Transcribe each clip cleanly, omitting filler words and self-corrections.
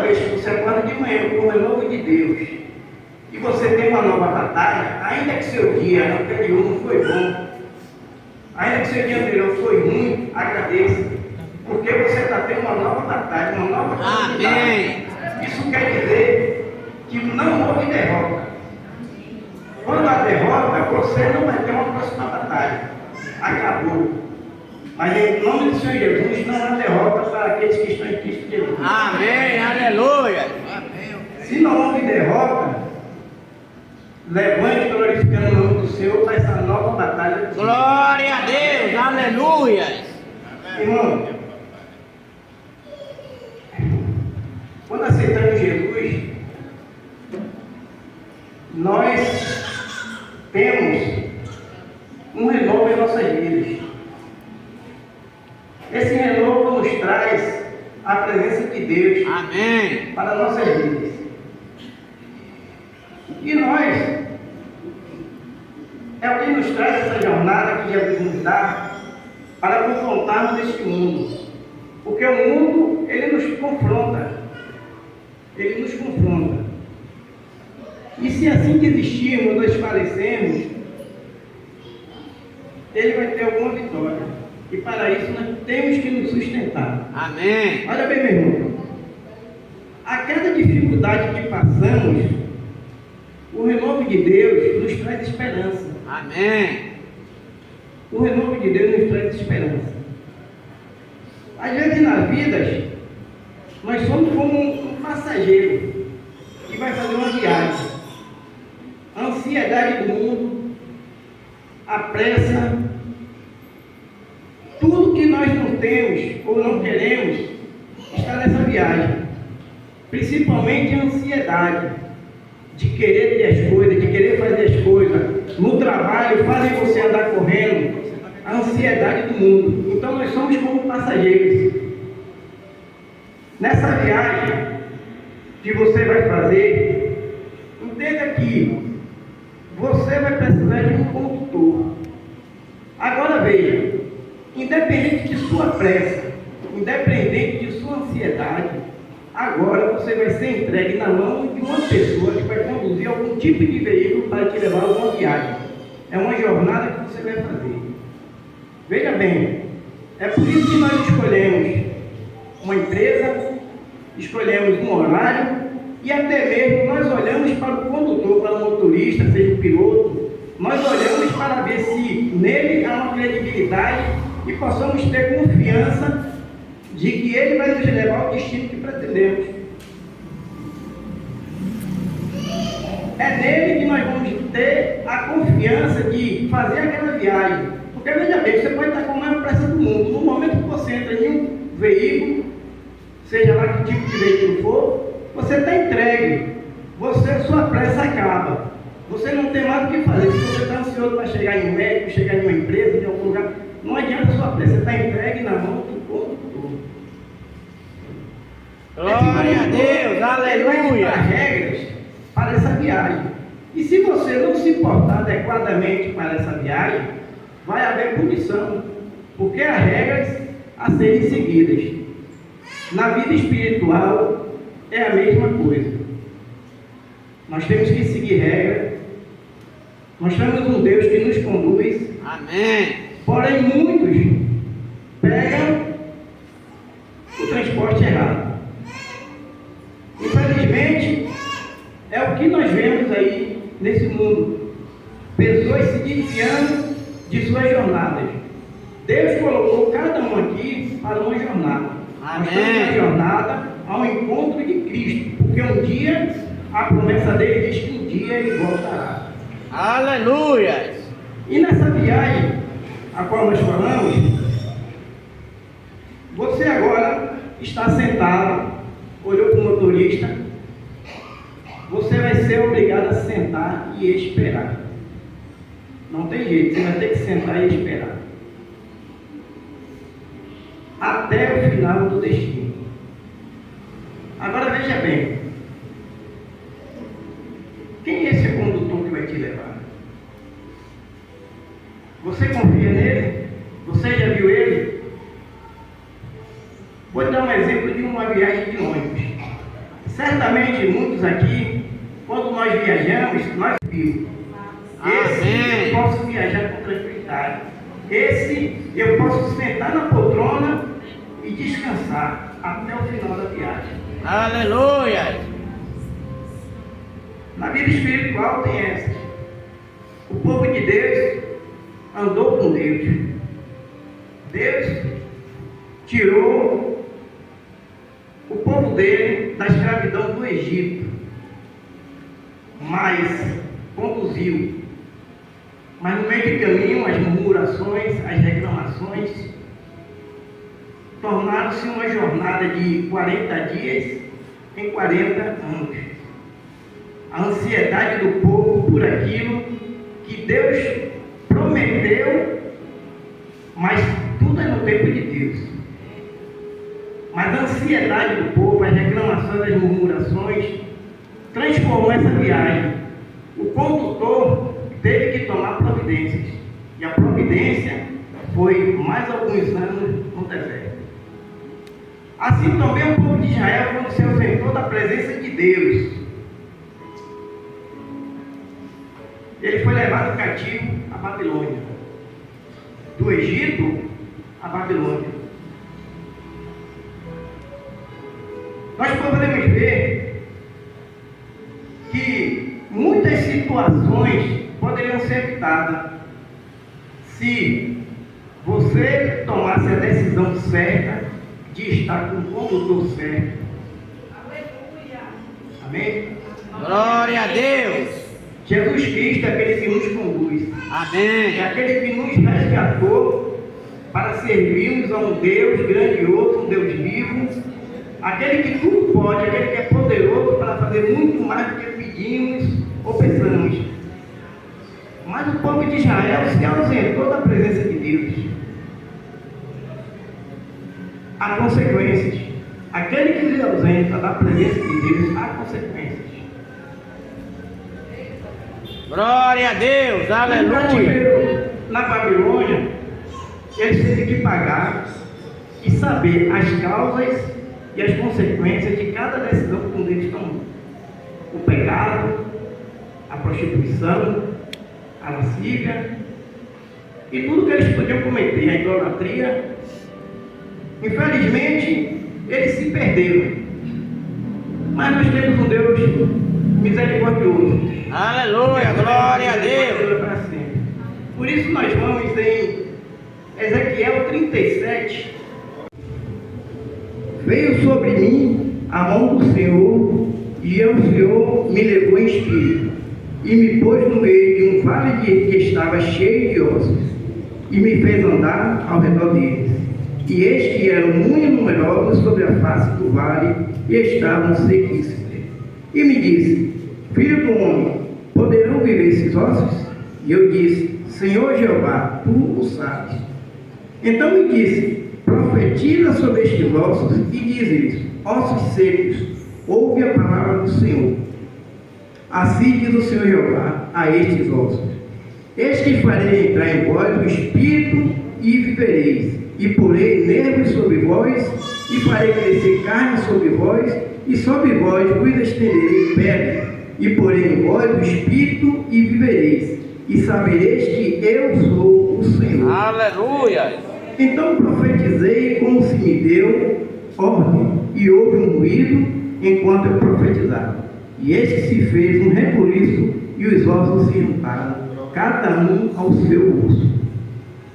vez que você acorda de manhã com o renovo de Deus, e você tem uma nova batalha, ainda que seu dia anterior não foi bom, ainda que seu dia anterior foi ruim, agradeça, porque você está tendo uma nova batalha, uma nova oportunidade. Isso quer dizer que não houve derrota. Quando há derrota, você não vai ter uma próxima batalha. Acabou. Mas em nome do Senhor Jesus, não há derrota para aqueles que estão em Cristo Jesus. Amém, aleluia. Se não houve derrota, levante glorificando o nome do Senhor para essa nova batalha. Glória a Deus, aleluia. Irmão, quando aceitamos Jesus, nós temos um renovo em nossas vidas. Esse renovo nos traz a presença de Deus. Amém. Para nossas vidas. E nós, é o que nos traz essa jornada que Jesus nos dá para confrontarmos este mundo. Porque o mundo, ele nos confronta. Ele nos confronta. E se assim desistirmos, nós parecermos, ele vai ter alguma vitória. E para isso nós temos que nos sustentar. Amém. Olha bem, meu irmão. A cada dificuldade que passamos, o renovo de Deus nos traz esperança. Amém. O renovo de Deus nos traz esperança. Às vezes na vida, nós somos como um passageiro que vai fazer uma viagem. A ansiedade do mundo, a pressa, tudo que nós não temos ou não queremos está nessa viagem. Principalmente a ansiedade de querer ter as coisas, de querer fazer as coisas. No trabalho fazem você andar correndo. A ansiedade do mundo. Então nós somos como passageiros. Nessa viagem que você vai fazer, entenda que você vai precisar de um condutor. Agora veja, independente de sua pressa, independente de sua ansiedade, agora você vai ser entregue na mão de uma pessoa que vai conduzir algum tipo de veículo para te levar a uma viagem. É uma jornada que você vai fazer. Veja bem, é por isso que nós escolhemos uma empresa, escolhemos um horário e até mesmo nós olhamos para o condutor, para o motorista, seja o piloto, nós olhamos para ver se nele há uma credibilidade e possamos ter confiança de que ele vai nos levar ao destino que pretendemos. É nele que nós vamos ter a confiança de fazer aquela viagem. Porque veja bem, você pode estar com a maior pressa do mundo. No momento que você entra em um veículo, seja lá que tipo de veículo for, você está entregue. Sua pressa acaba. Você não tem mais o que fazer. Se você está ansioso para chegar em um médico, chegar em uma empresa, em algum lugar, não adianta a sua pressa. Você está entregue na mão do condutor. Glória a Deus, aleluia. As regras para essa viagem. E se você não se portar adequadamente para essa viagem, vai haver punição, porque há regras a serem seguidas. Na vida espiritual é a mesma coisa. Nós temos que seguir regras. Nós temos um Deus que nos conduz. Amém. Porém, muitos pegam o transporte errado. Infelizmente, é o que nós vemos aí nesse mundo. Pessoas se desviando de suas jornadas. Deus colocou cada um aqui para uma jornada. Amém. Nós estamos na jornada ao encontro de Cristo. Porque um dia, a promessa dele diz que um dia ele voltará. Aleluia. E nessa viagem, a qual nós falamos, você agora está sentado, olhou para o motorista, você vai ser obrigado a sentar e esperar. Não tem jeito, você vai ter que sentar e esperar. Até o final do destino. Agora veja bem. Quem é esse condutor que vai te levar? Você confia nele? Você já viu ele? Vou dar um exemplo de uma viagem de ônibus. Certamente muitos aqui, quando nós viajamos, nós vimos. Esse Amém. eu posso viajar com tranquilidade. Esse eu posso sentar na poltrona e descansar até o final da viagem. Aleluia. Na vida espiritual tem essa. O povo de Deus andou com Deus. Deus tirou o povo dele da escravidão do Egito, mas conduziu. Mas no meio do caminho, as murmurações, as reclamações, tornaram-se uma jornada de 40 dias em 40 anos. A ansiedade do povo por aquilo que Deus prometeu, mas tudo é no tempo de Deus. Mas a ansiedade do povo, as reclamações, as murmurações, transformou essa viagem. O condutor teve que tomar providências. E a providência foi mais alguns anos no deserto. Assim também o povo de Israel, quando se ausentou da presença de Deus, ele foi levado cativo à Babilônia. Do Egito à Babilônia. Nós podemos ver que muitas situações poderiam ser evitadas se você tomasse a decisão certa de estar com o condutor certo. Aleluia. Amém? Glória a Deus. Jesus Cristo é aquele que nos conduz. Amém. É aquele que nos resgatou para servirmos a um Deus grandioso, um Deus vivo, aquele que tudo pode, aquele que é poderoso para fazer muito mais do que pedimos ou pensamos. Mas o povo de Israel se ausentou da presença de Deus. Há consequências. Aquele que se ausenta da presença de Deus, há consequências. Glória a Deus. Aleluia. Na Babilônia, eles teve que pagar e saber as causas e as consequências de cada decisão que um deles tomou. O pecado, a prostituição, a lascívia e tudo que eles podiam cometer, a idolatria. Infelizmente, eles se perderam. Mas nós temos um Deus misericordioso. Aleluia. Glória a Deus. Para sempre. Por isso nós vamos em Ezequiel 37. Veio sobre mim a mão do Senhor, e o Senhor me levou em espírito, e me pôs no meio de um vale que estava cheio de ossos, e me fez andar ao redor deles. E eis que eram muito numerosos sobre a face do vale, e estavam sequíssimos. E me disse: Filho do homem, poderão viver esses ossos? E eu disse: Senhor Jeová, tu o sabes. Então me disse: Profetiza sobre estes ossos e diz-lhes: Ossos secos, ouve a palavra do Senhor. Assim diz o Senhor Jeová a estes ossos: Eis que farei entrar em vós o Espírito e vivereis, e porei nervos sobre vós, e farei crescer carne sobre vós, e sobre vós vos estenderei pele, e porei em vós o Espírito e vivereis, e sabereis que eu sou o Senhor. Aleluia. Então profetizei como se me deu ordem, e houve um ruído enquanto eu profetizava. E eis que se fez um rebuliço, e os ossos se juntaram, cada um ao seu osso.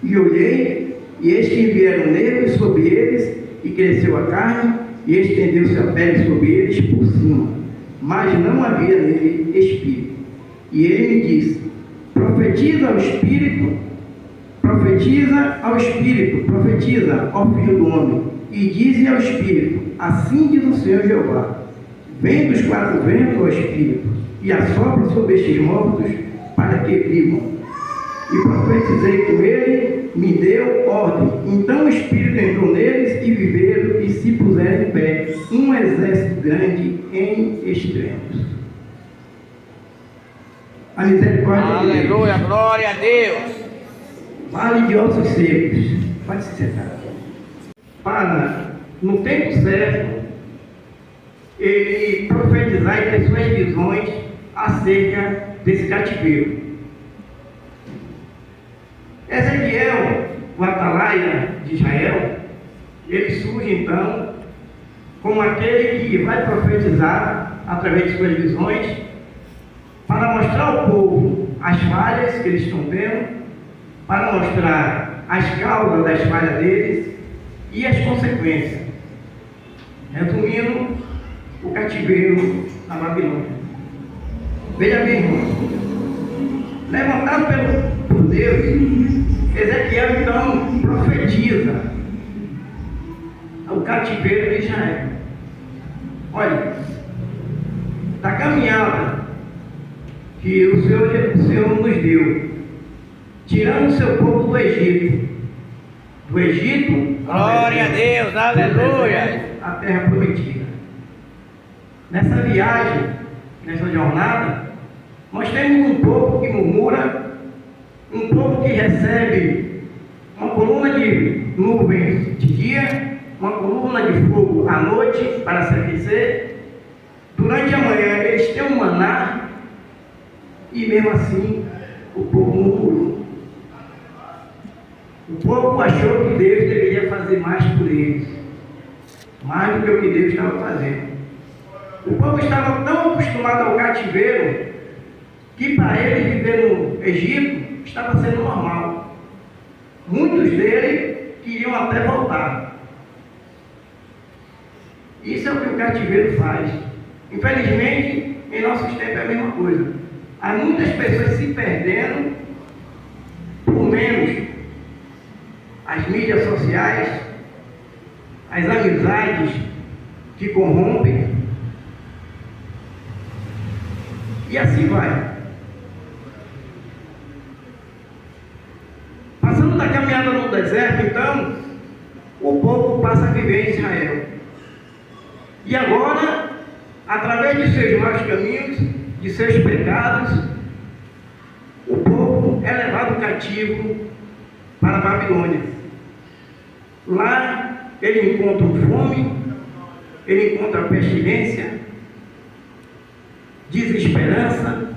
E olhei, e eis que vieram nervos sobre eles, e cresceu a carne, e estendeu-se a pele sobre eles por cima, mas não havia nele espírito. E ele me disse: Profetiza ao Espírito, profetiza, ó Filho do homem, e dize ao Espírito: Assim diz o Senhor Jeová: Vem dos quatro ventos, ó Espírito, e assopra sobre estes mortos, para que vivam. E profetizei com ele, me deu ordem. Então o Espírito entrou neles, e viveram, e se puseram em pé, um exército grande em extremos. A misericórdia de Deus. Aleluia. Glória a Deus. Vale de ossos secos. Pode se sentar. Para, no tempo certo, ele profetizar e ter suas visões acerca desse cativeiro. Ezequiel, o atalaia de Israel, ele surge então como aquele que vai profetizar através de suas visões para mostrar ao povo as falhas que eles estão tendo, para mostrar as causas das falhas deles e as consequências. Resumindo, o cativeiro na Babilônia. Veja bem, irmãos, levantado por Deus, Ezequiel então profetiza o cativeiro de Israel. Olha, da caminhada que o Senhor nos deu, tirando o seu povo do Egito, Glória a Deus, aleluia. A terra prometida. Nessa viagem, nessa jornada, nós temos um povo que murmura, um povo que recebe uma coluna de nuvens de dia, uma coluna de fogo à noite para se aquecer. Durante a manhã eles têm um maná e mesmo assim o povo murmurou. O povo achou que Deus deveria fazer mais por eles, mais do que o que Deus estava fazendo. O povo estava tão acostumado ao cativeiro que para eles viver no Egito estava sendo normal. Muitos deles queriam até voltar. Isso é o que o cativeiro faz. Infelizmente, em nossos tempos é a mesma coisa. Há muitas pessoas se perdendo por menos as mídias sociais, as amizades que corrompem, e assim vai. Passando da caminhada no deserto, então, o povo passa a viver em Israel. E agora, através de seus maus caminhos, de seus pecados, o povo é levado cativo para a Babilônia. Lá ele encontra fome, ele encontra pestilência, desesperança,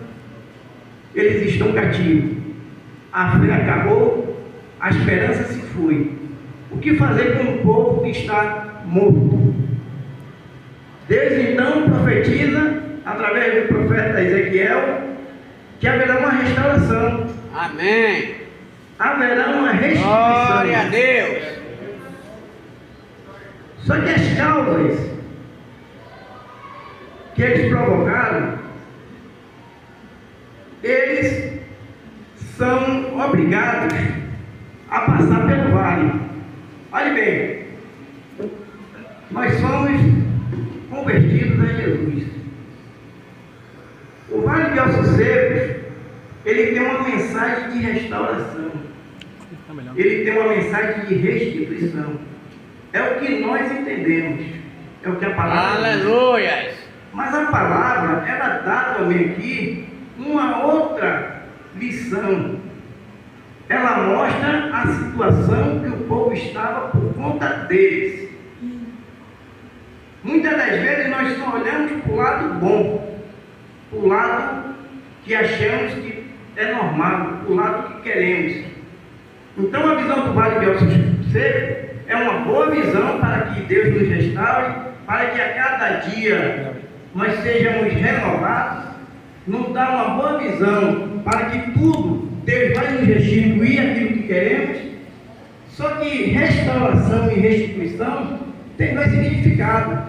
eles estão cativos. A fé acabou, a esperança se foi. O que fazer com um povo que está morto? Deus então profetiza, através do profeta Ezequiel, que haverá uma restauração. Amém. Haverá uma restituição. Glória a Deus. Só que as causas que eles provocaram, eles são obrigados a passar pelo vale. Olhe bem, nós somos convertidos a Jesus. O Vale de Ossos Secos, ele tem uma mensagem de restauração. Ele tem uma mensagem de restituição. É o que nós entendemos. É o que a palavra diz. Aleluia. Mas a palavra, ela dá também aqui uma outra lição. Ela mostra a situação que o povo estava por conta deles. Muitas das vezes nós só olhamos para o lado bom, para o lado que achamos que é normal, para o lado que queremos. Então a visão do Vale de Ossos Secos é uma boa visão para que Deus nos restaure, para que a cada dia nós sejamos renovados, nos dá uma boa visão para que tudo Deus vai nos restituir aquilo que queremos. Só que restauração e restituição tem dois significados.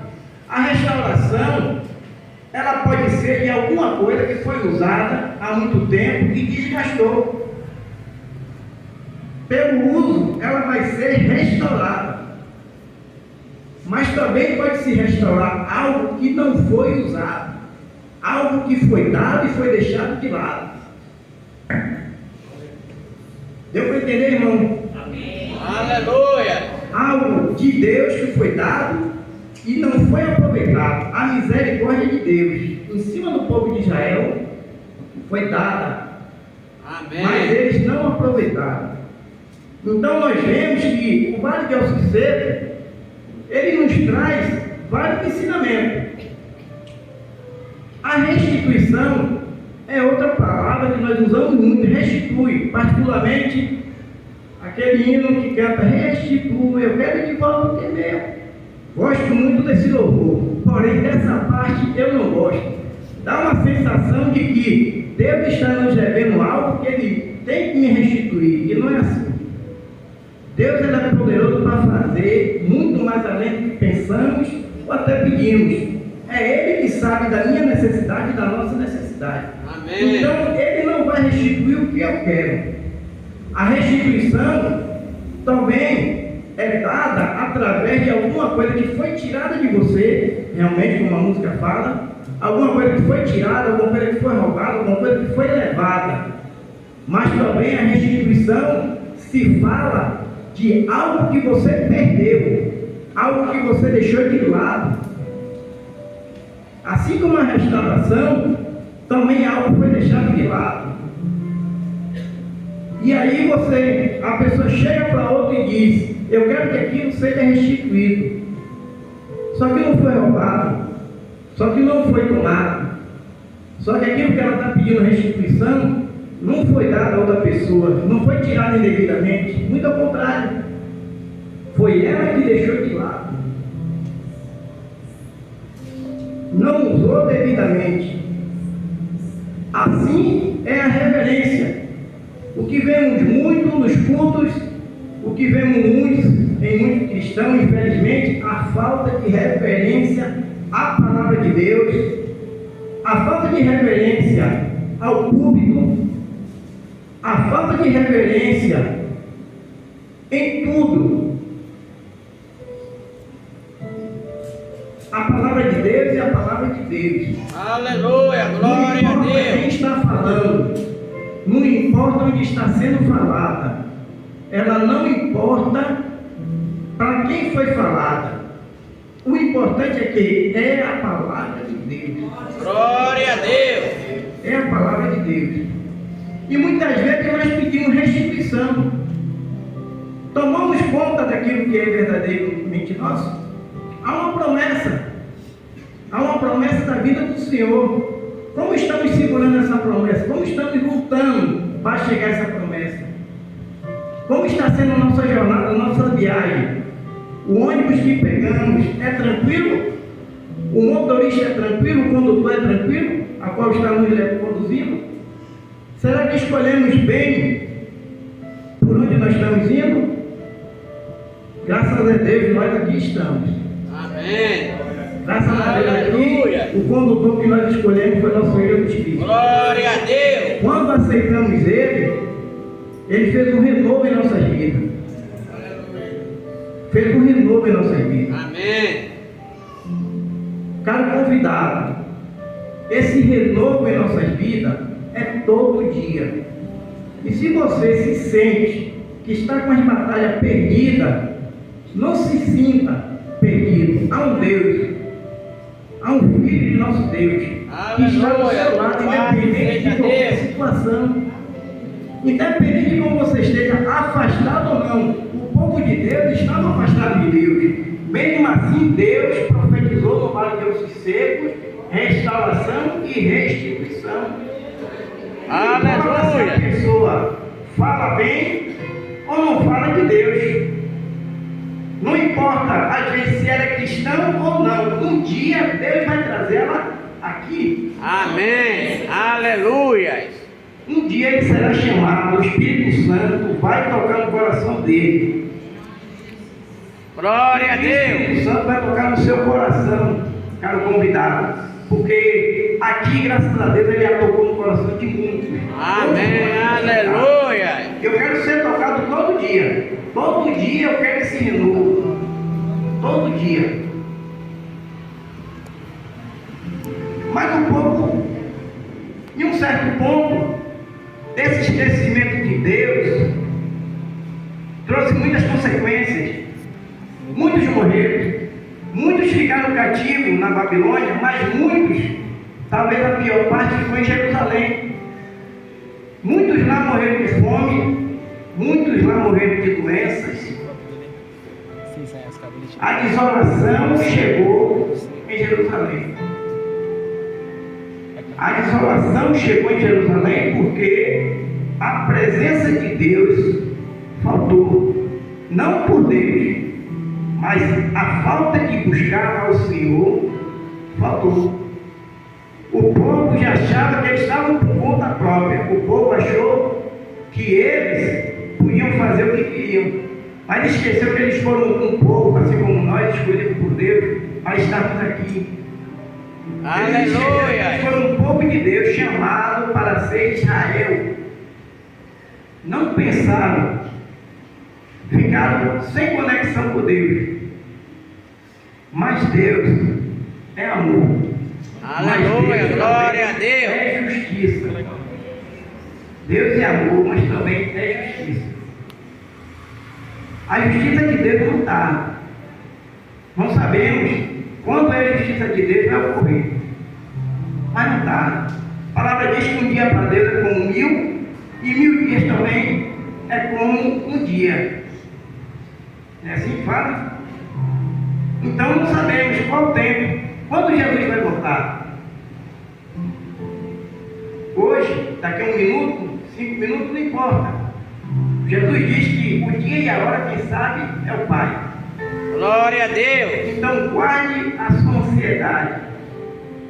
A restauração, ela pode ser de alguma coisa que foi usada há muito tempo e desgastou. Pelo uso, ela vai ser restaurada. Mas também pode se restaurar algo que não foi usado, algo que foi dado e foi deixado de lado. Deu para entender, irmão? Amém. Aleluia. Algo de Deus que foi dado e não foi aproveitado. A misericórdia de Deus em cima do povo de Israel foi dada. Amém. Mas eles não aproveitaram. Então nós vemos que o Vale de Ossos Secos, ele nos traz vários ensinamentos. A restituição é outra palavra que nós usamos muito, restitui, particularmente aquele hino que canta, restitui, eu quero de volta o que é meu. Gosto muito desse louvor, porém dessa parte eu não gosto. Dá uma sensação de que Deus está nos devendo algo que Ele tem que me restituir, e não é assim. Deus ele é poderoso para fazer muito mais além do que pensamos ou até pedimos. É Ele que sabe da minha necessidade e da nossa necessidade. Amém. Então Ele não vai restituir o que eu quero. A restituição também é dada através de alguma coisa que foi tirada de você, realmente como a música fala, alguma coisa que foi tirada, alguma coisa que foi roubada, alguma coisa que foi levada. Mas também a restituição se fala de algo que você perdeu, algo que você deixou de lado. Assim como a restauração, também algo foi deixado de lado. E aí a pessoa chega para outra e diz, eu quero que aquilo seja restituído. Só que não foi roubado, só que não foi tomado. Só que aquilo que ela está pedindo restituição não foi dado a outra pessoa, não foi tirado indevidamente, muito ao contrário, foi ela que deixou de lado, não usou devidamente. Assim é a reverência, o que vemos muito nos cultos, o que vemos muito em muitos cristãos, infelizmente, a falta de reverência à palavra de Deus, a falta de reverência ao público, a falta de reverência em tudo. A palavra de Deus é a palavra de Deus. Aleluia, glória a Não importa quem Deus. está falando, não importa onde está sendo falada, ela não importa para quem foi falada. O importante é que é a palavra de Deus. Glória a Deus. É a palavra de Deus. E muitas vezes nós pedimos restituição. Tomamos conta daquilo que é verdadeiramente nosso. Há uma promessa. Há uma promessa da vida do Senhor. Como estamos segurando essa promessa? Como estamos lutando para chegar a essa promessa? Como está sendo a nossa jornada, a nossa viagem? O ônibus que pegamos é tranquilo? O motorista é tranquilo? O condutor é tranquilo? A qual estamos conduzindo? Será que escolhemos bem por onde nós estamos indo? Graças a Deus, nós aqui estamos. Amém. Graças a Deus, Aleluia. aqui, o condutor que nós escolhemos foi nosso Jesus Cristo. Glória a Deus. Quando aceitamos Ele fez um renovo em nossas vidas. Fez um renovo em nossas vidas. Amém. Caro convidado, esse renovo em nossas vidas é todo dia. E se você se sente que está com as batalhas perdidas, não se sinta perdido. Há um Deus, há um Filho de nosso Deus, que está do seu lado, independente de qualquer situação. Independente de como você esteja afastado ou não, o povo de Deus estava afastado de Deus. Mesmo assim, Deus profetizou no Vale de Ossos Secos restauração e restituição. Aleluia. Se a pessoa fala bem ou não fala de Deus, não importa às vezes se ela é cristã ou não, um dia Deus vai trazê-la aqui. Amém. Aleluia. Um dia ele será chamado, o Espírito Santo vai tocar no coração dele. Glória a O Espírito Deus. Santo vai tocar no seu coração, caro convidado. Porque aqui, graças a Deus, ele já tocou no coração de muitos. Amém. Aleluia. Eu quero ser tocado todo dia. Todo dia eu quero esse renovo. Todo dia. Mas um pouco, em um certo ponto, esse esquecimento de Deus trouxe muitas consequências. Muitos morreram, muitos ficaram cativos na Babilônia, mas muitos, talvez a pior parte foi em Jerusalém. Muitos lá morreram de fome, muitos lá morreram de doenças. A desolação chegou em Jerusalém. A desolação chegou em Jerusalém porque a presença de Deus faltou. Não por Deus, mas a falta de buscar ao Senhor faltou. O povo já achava que eles estavam por conta própria. O povo achou que eles podiam fazer o que queriam. Mas esqueceu que eles foram um povo, assim como nós, escolhidos por Deus, para estarmos aqui. Aleluia! Eles foram um povo de Deus, chamado para ser Israel. Não pensaram, ficaram sem conexão com Deus. Mas Deus é amor. Aleluia, glória a Deus. É justiça. Deus é amor, mas também é justiça. A justiça de Deus não está. Não sabemos quando é a justiça de Deus vai ocorrer. Mas não está. A palavra diz que um dia para Deus é como 1000, e 1000 dias também é como um dia. É assim que fala? Então não sabemos qual o tempo. Quando Jesus vai voltar? Hoje, daqui a 1 minuto, 5 minutos, não importa. Jesus diz que o dia e a hora, quem sabe, é o Pai. Glória a Deus. Então guarde a sua ansiedade.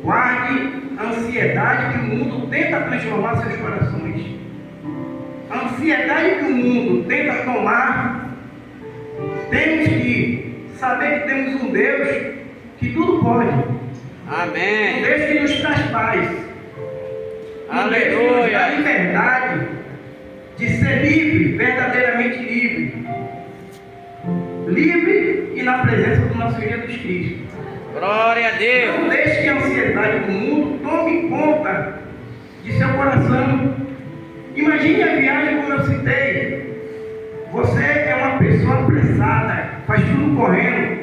Guarde a ansiedade que o mundo tenta transformar seus corações. A ansiedade que o mundo tenta tomar. Temos que saber que temos um Deus que tudo pode. Um Amém. Deus que nos traz paz. Um Deus que nos dá Aleluia. liberdade de ser livre, verdadeiramente livre. Livre e na presença do nosso Jesus Cristo. Glória a Deus. Não deixe que a ansiedade do mundo tome conta de seu coração. Imagine a viagem como eu citei. Você é uma pessoa apressada, faz tudo correndo.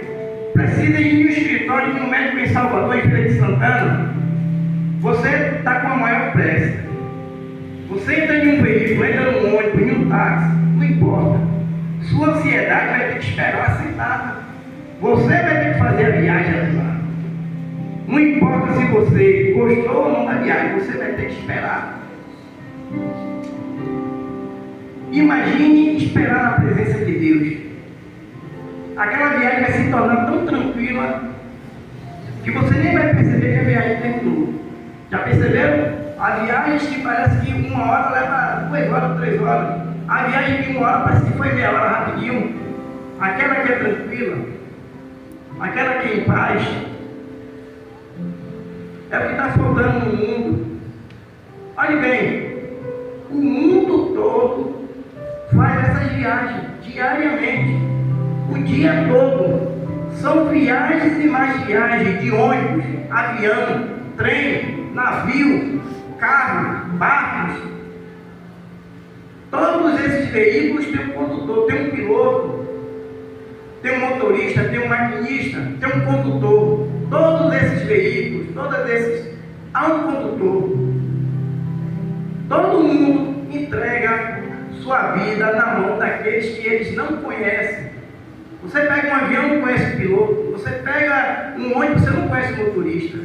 Precisa ir no escritório de um médico em Salvador, em Feira de Santana. Você está com a maior pressa. Você entra em um veículo, entra num ônibus, em um táxi, não importa. Sua ansiedade vai ter que esperar sentada. Você vai ter que fazer a viagem lá. Não importa se você gostou ou não da viagem, você vai ter que esperar. Imagine esperar na presença de Deus. Aquela viagem vai se tornar tão tranquila que você nem vai perceber que a viagem terminou. Já perceberam? Há viagens que parece que 1 hora leva 2 horas, 3 horas. A viagem de 1 hora parece que foi meia hora rapidinho. Aquela que é tranquila, aquela que é em paz, é o que está faltando no mundo. Olhe bem, o mundo todo faz essas viagens diariamente, o dia todo. São viagens e mais viagens de ônibus, avião, trem, navio, carro, barcos. Todos esses veículos têm um condutor, tem um piloto, tem um motorista, tem um maquinista, tem um condutor. Todos esses veículos, todos esses, há um condutor. Todo mundo entrega sua vida na mão daqueles que eles não conhecem. Você pega um avião, não conhece o piloto. Você pega um ônibus, você não conhece o motorista.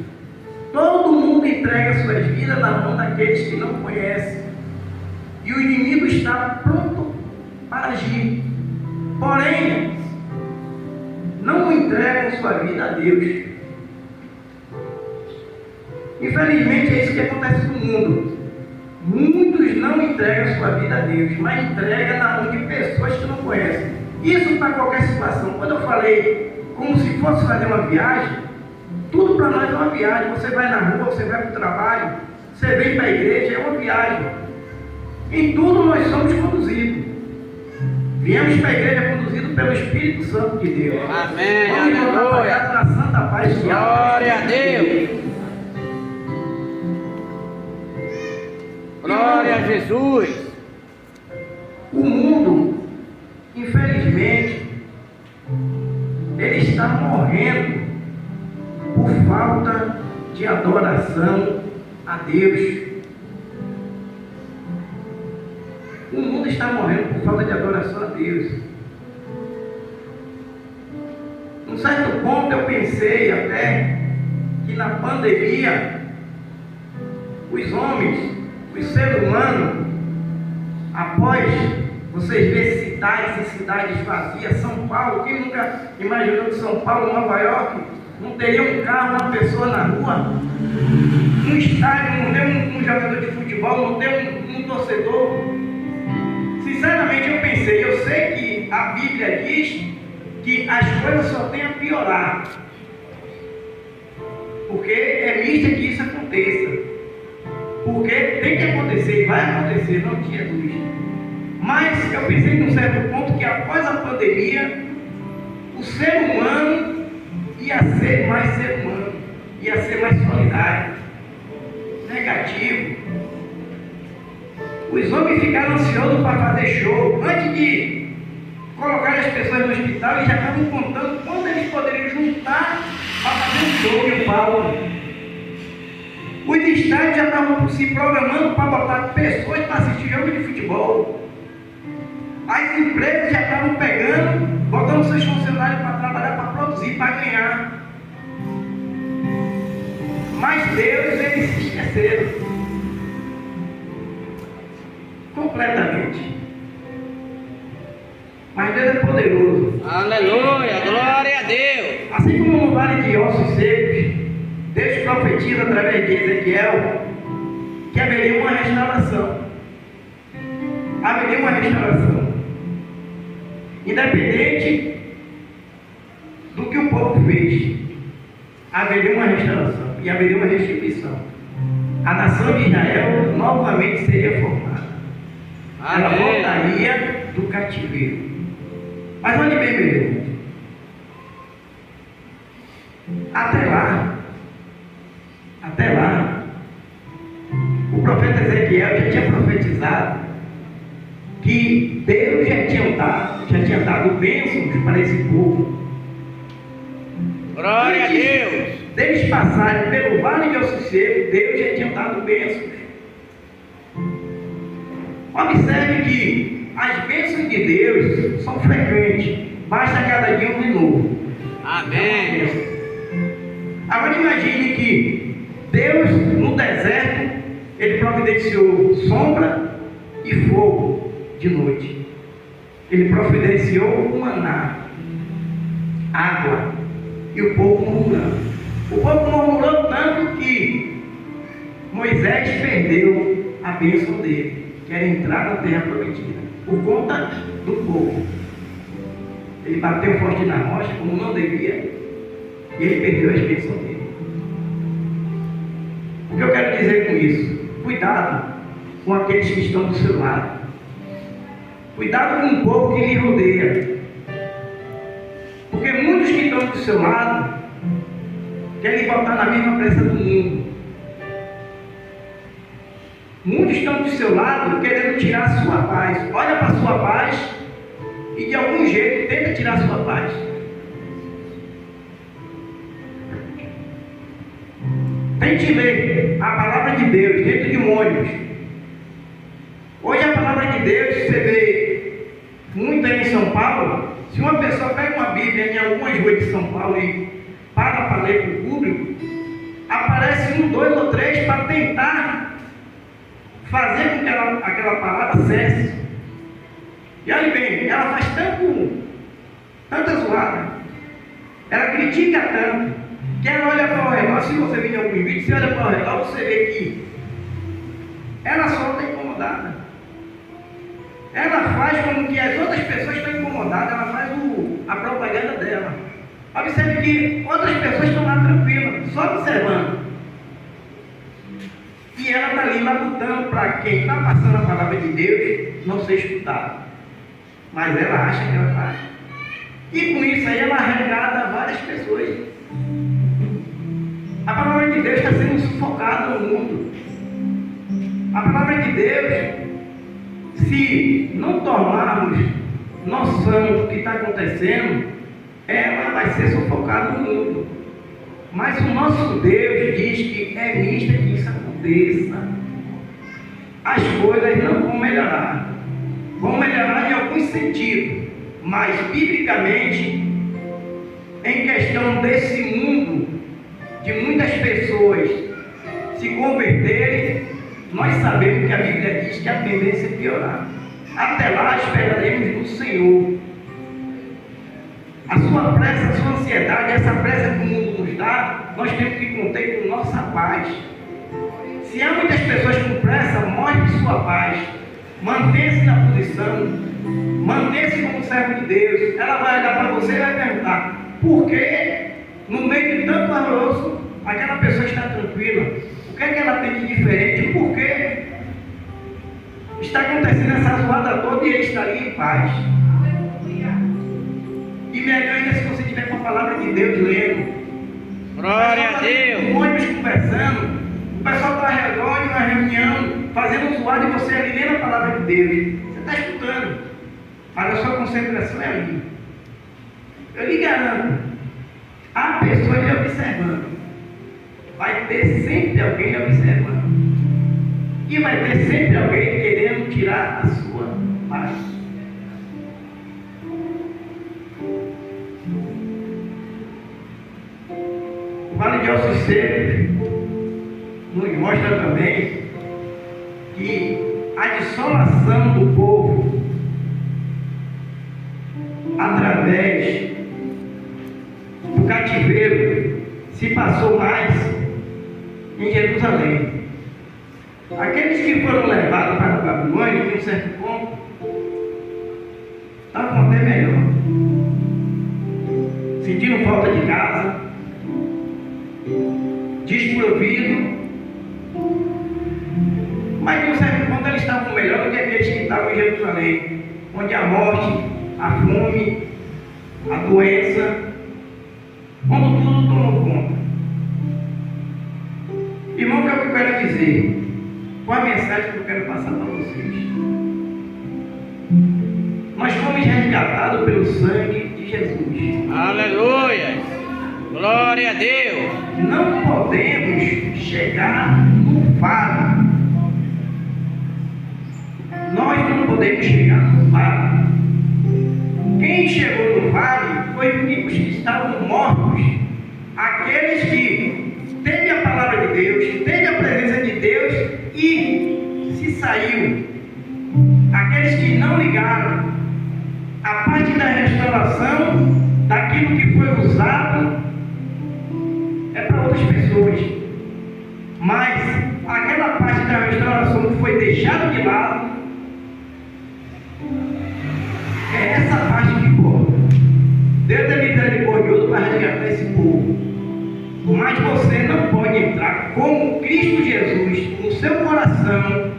Todo mundo entrega suas vidas na mão daqueles que não conhecem. E o inimigo está pronto para agir. Porém, não entregam sua vida a Deus. Infelizmente é isso que acontece no mundo. Muitos não entregam sua vida a Deus, mas entregam na mão de pessoas que não conhecem. Isso para qualquer situação. Quando eu falei como se fosse fazer uma viagem, tudo para nós é uma viagem. Você vai na rua, você vai para o trabalho, você vem para a igreja, é uma viagem. Em tudo nós somos conduzidos. Viemos para a igreja conduzidos pelo Espírito Santo de Deus. Amém. Vamos voltar para casa na santa paz. Glória a Deus. Glória a Jesus. O mundo, infelizmente, ele está morrendo por falta de adoração a Deus. O mundo está morrendo por falta de adoração a Deus. Num certo ponto eu pensei até que na pandemia os homens, o ser humano, após vocês verem cidades e cidades vazias, São Paulo, quem nunca imaginou que São Paulo, Nova York, não teria um carro, uma pessoa na rua, um estádio, não tem um jogador de futebol, não tem um torcedor? Sinceramente eu pensei, eu sei que a Bíblia diz que as coisas só têm a piorar, porque é mista que isso aconteça, porque tem que acontecer, vai acontecer, não tinha dúvida. Mas eu pensei num certo ponto que após a pandemia, o ser humano ia ser mais ser humano, ia ser mais solidário, negativo. Os homens ficaram ansiosos para fazer show. Antes de colocar as pessoas no hospital, eles já estavam contando quando eles poderiam juntar para fazer um show em Paulo. Os estádios já estavam se programando para botar pessoas para assistir jogo de futebol. As empresas já estavam pegando, botando seus funcionários para trabalhar, para produzir, para ganhar. Mas Deus, eles se esqueceram completamente. Mas Deus é poderoso. Aleluia, glória a Deus. Assim como no vale de ossos secos, Deus profetiza através de Ezequiel que haveria uma restauração. Haveria uma restauração. Independente do que o povo fez, haveria uma restauração e haveria uma restituição. A nação de Israel novamente seria formada. Ela voltaria do cativeiro. Mas onde vem, meu irmão? Até lá, o profeta Ezequiel já tinha profetizado que Deus já tinha dado bênçãos para esse povo. Glória a Deus. Deles passarem pelo vale de ossos secos, Deus já tinha dado bênçãos. Observe que as bênçãos de Deus são frequentes, basta cada dia um de novo. Amém. Agora imagine que Deus no deserto, Ele providenciou sombra e fogo de noite. Ele providenciou o maná, água, e o povo murmurando. O povo murmurou tanto que Moisés perdeu a bênção dele, que era entrar na terra prometida, por conta do povo. Ele bateu forte na rocha, como não devia, e ele perdeu as bênçãos dele. O que eu quero dizer com isso? Cuidado com aqueles que estão do seu lado. Cuidado com o povo que lhe rodeia. Porque muitos que estão do seu lado querem botar na mesma pressa do mundo. Muitos estão do seu lado querendo tirar a sua paz. Olha para a sua paz e de algum jeito tenta tirar a sua paz. Tente ler a palavra de Deus dentro de um ônibus. Hoje a palavra de Deus, você vê muito aí em São Paulo. Se uma pessoa pega uma Bíblia em algumas ruas de São Paulo e para ler para o público, aparece 1, 2 ou 3 para tentar fazer com que aquela palavra cesse. E olha bem, ela faz tanta zoada, ela critica tanto, que ela olha para o redor. Se você vir em algum vídeo, você olha para o redor, você vê que ela só está incomodada. Ela faz como que as outras pessoas estão incomodadas, ela faz a propaganda dela. Observe que outras pessoas estão lá tranquilas, só observando. E ela está ali lutando para quem está passando a palavra de Deus não ser escutado. Mas ela acha que ela está. E com isso aí ela arrecada várias pessoas. A palavra de Deus está sendo sufocada no mundo. A palavra de Deus, se não tomarmos noção do que está acontecendo, ela vai ser sufocada no mundo. Mas o nosso Deus diz que é mista que isso aconteça. As coisas não vão melhorar. Vão melhorar em alguns sentidos, mas biblicamente, em questão desse mundo, de muitas pessoas se converterem, nós sabemos que a Bíblia diz que a tendência é piorar. Até lá esperaremos no Senhor. A sua pressa, a sua ansiedade, essa pressa que o mundo nos dá, nós temos que conter com nossa paz. Se há muitas pessoas com pressa, mostre sua paz. Mantenha-se na posição. Mantenha-se como servo de Deus. Ela vai olhar para você e vai perguntar: por que, no meio de tanto alvoroço, aquela pessoa está tranquila? O que é que ela tem de diferente? Por que está acontecendo essa zoada toda e ele estaria em paz? E melhor ainda se você tiver com a palavra de Deus lendo. Glória a Deus. O ônibus conversando, o pessoal está redondo na reunião, fazendo um zoado e você ali lendo a palavra de Deus. Você está escutando, mas a sua concentração é ali. Eu lhe garanto, há pessoas lhe observando. Vai ter sempre alguém lhe observando. E vai ter sempre alguém querendo tirar a sua paz. O Vale de Ossos Secos nos mostra também que a dissolação do povo através do cativeiro se passou mais em Jerusalém. Aqueles que foram levados para a Babilônia, em um certo ponto, estavam até melhor, sentindo falta de casa, desprovido, mas em um certo ponto eles estavam melhor do que aqueles que estavam em Jerusalém, onde a morte, a fome, a doença, quando tudo tomou conta. Irmão, o que eu quero dizer? Qual a mensagem que eu quero passar para vocês? Nós fomos resgatados pelo sangue de Jesus. Aleluia. Glória a Deus. Não podemos chegar no vale. Nós não podemos chegar no vale. Quem chegou no vale foi os que estavam mortos. Aqueles que teve a palavra de Deus, teve a presença de Deus e se saiu. Aqueles que não ligaram. A parte da restauração daquilo que foi usado é para outras pessoas. Mas aquela parte da restauração que foi deixada de lado, é essa parte que importa. Deus é misericordioso para resgatar esse povo. Mas você não pode entrar como Cristo Jesus no seu coração.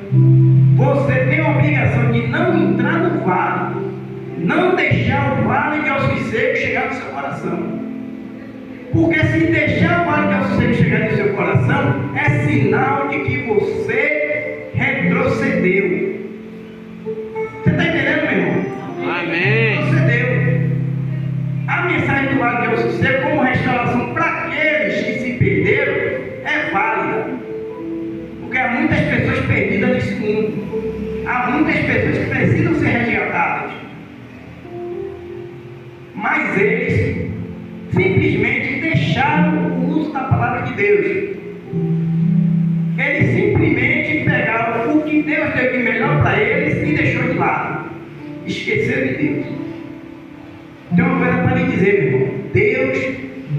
Você tem a obrigação de não entrar no vale, não deixar o vale de ossos secos chegar no seu coração. Porque se deixar o vale de ossos secos chegar no seu coração, é sinal de que você retrocedeu. Você está entendendo, meu irmão? Amém. Retrocedeu. A mensagem do vale de ossos secos como restauração para aqueles que se perderam é válida. Porque há muitas pessoas perdidas nesse mundo. Há muitas pessoas que precisam ser resgatadas. Mas eles simplesmente deixaram o uso da palavra de Deus. Eles simplesmente pegaram o que Deus deu de melhor para eles e deixou de lado. Esqueceram de Deus. Tem uma coisa para lhe dizer, meu irmão. Deus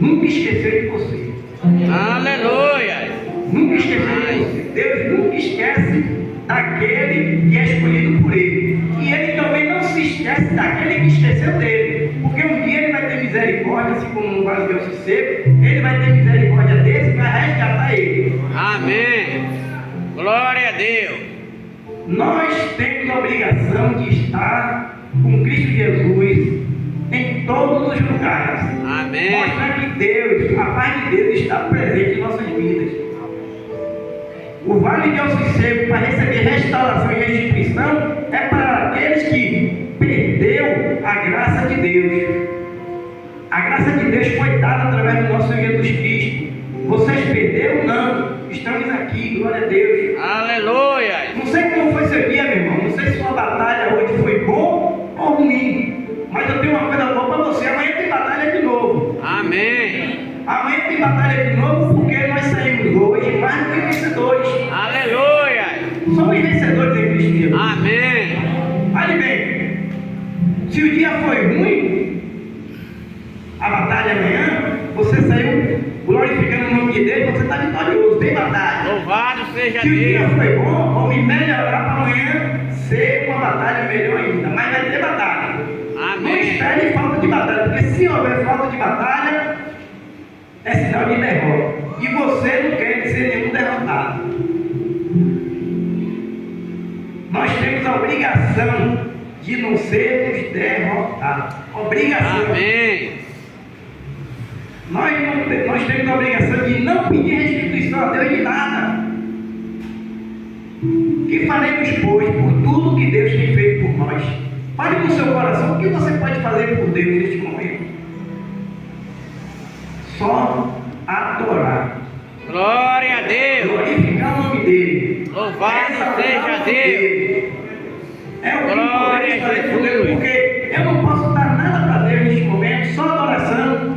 nunca esqueceu de você. Aleluia. Nunca esqueceu de você. Deus nunca esquece daquele que é escolhido por Ele. E Ele também não se esquece daquele que esqueceu dele. Porque um dia Ele vai ter misericórdia, assim como no vale de ossos secos, Ele vai ter misericórdia desse e vai resgatar ele. Amém. Glória a Deus. Nós temos a obrigação de estar com Cristo Jesus em todos os lugares. Amém. Mostrar que Deus, a paz de Deus está presente em nossas vidas. O vale de ossos secos, para receber restauração e restituição, é para aqueles que perdeu a graça de Deus. A graça de Deus foi dada através do nosso Senhor Jesus Cristo. Vocês perderam? Não. Estamos aqui, glória a Deus. Aleluia. Não sei como foi seu dia, meu irmão. Não sei se sua batalha hoje foi bom ou ruim. Mas eu tenho uma coisa boa para você. Amanhã tem batalha de novo. Amém. Amanhã tem batalha de novo porque nós saímos hoje mais do que vencedores. Somos vencedores em Cristo Jesus. Amém. Olhe bem, se o dia foi ruim, a batalha amanhã, você saiu glorificando o nome de Deus, você está vitorioso, tem batalha. Louvado seja Se o dia Deus. foi bom, vamos melhorar para amanhã ser uma batalha melhor ainda, mas vai ter batalha. Não Amém. espere falta de batalha, porque se houver falta de batalha, é sinal de derrota. E você não quer ser nenhum derrotado. Nós temos a obrigação de não sermos derrotados. Obrigação. Amém. Nós temos a obrigação de não pedir restituição a Deus de nada. Que faremos, pois, por tudo que Deus tem feito por nós? Fale no seu coração o que você pode fazer por Deus neste momento. Só adorar. Glória a Deus. Glorificar o nome dele. Louvado Exaltar seja o nome Deus. dele. É o que Glória podemos a fazer por Deus, Jesus. porque eu não posso dar nada para Deus neste momento, só adoração.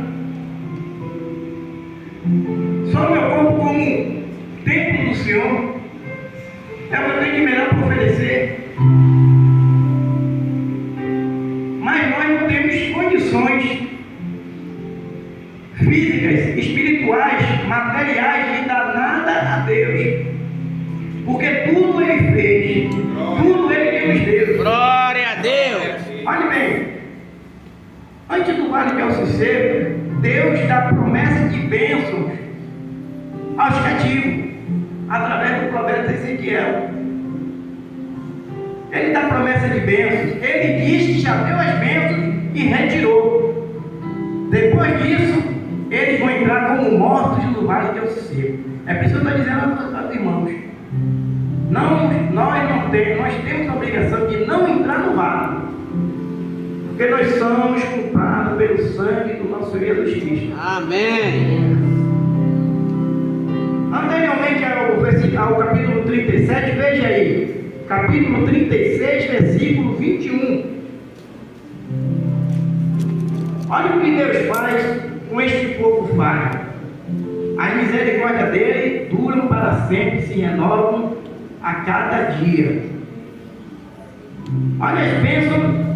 Só o meu corpo como templo do Senhor. É o que eu tenho de melhor para oferecer. Mas nós não temos condições físicas, espirituais, materiais de dar nada a Deus. Porque tudo Ele fez, tudo Ele nos deu. Glória a Deus. Olhe bem, antes do vale de Alcicero, Deus dá promessa de bênçãos aos cativos, através do profeta Ezequiel. Ele dá promessa de bênçãos. Ele diz que já deu as bênçãos e retirou. Depois disso, eles vão entrar como mortos no vale de Alcicero. É por isso que eu estou dizendo aos irmãos. Nós temos a obrigação de não entrar no vale. Porque nós somos comprados pelo sangue do nosso Jesus Cristo. Amém. Anteriormente ao capítulo 37, veja aí. Capítulo 36, versículo 21. Olha o que Deus faz com este povo falho. As misericórdias dele duram para sempre, se renovam a cada dia. Olha as bênçãos